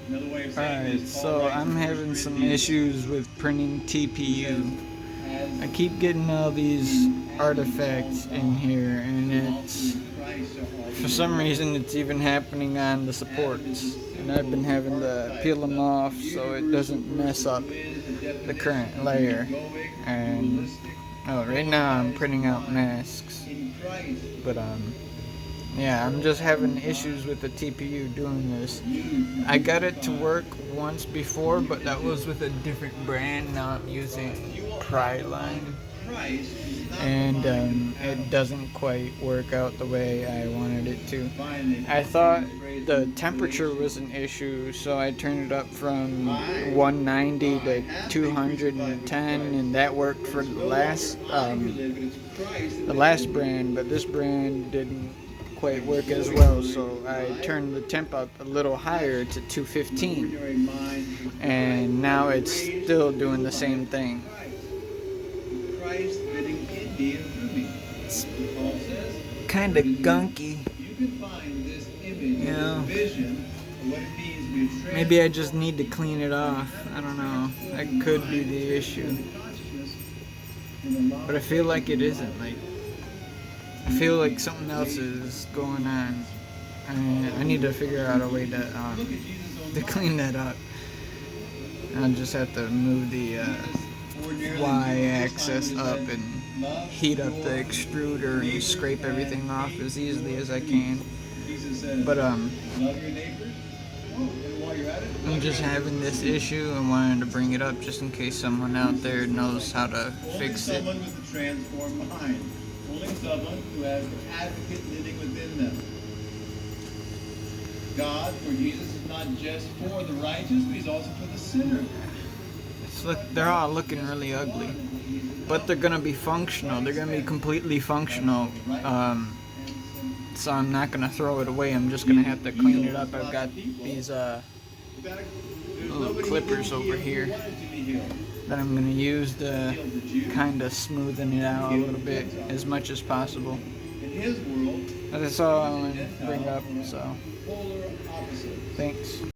Alright, so I'm having some issues with printing TPU. I keep getting all these artifacts in here, and it's, for some reason, it's even happening on the supports. And I've been having to peel them off so it doesn't mess up the current layer. And right now I'm printing out masks, but yeah, I'm just having issues with the TPU doing this. I got it to work once before, but that was with a different brand. Now I'm using Priline, and it doesn't quite work out the way I wanted it to. I thought the temperature was an issue, so I turned it up from 190 to 210, and that worked for the last brand, but this brand didn't quite work as well, so I turned the temp up a little higher to 215, and now it's still doing the same thing. It's kind of gunky, you know. Maybe I just need to clean it off. I don't know. That could be the issue, but I feel like it isn't. I feel like something else is going on. I need to figure out a way to clean that up. I'll just have to move the Y-axis up and heat up the extruder and scrape everything off as easily as I can. But I'm just having this issue and wanted to bring it up just in case someone out there knows how to fix it. Someone who has the advocate living within them. God, for Jesus is not just for the righteous, but he's also for the sinner. They're all looking really ugly, but they're gonna be functional. They're gonna be completely functional. So I'm not gonna throw it away. I'm just gonna have to clean it up. I've got these little clippers over here that I'm going to use to kind of smoothen it out a little bit as much as possible. That's all I want to bring up, so thanks.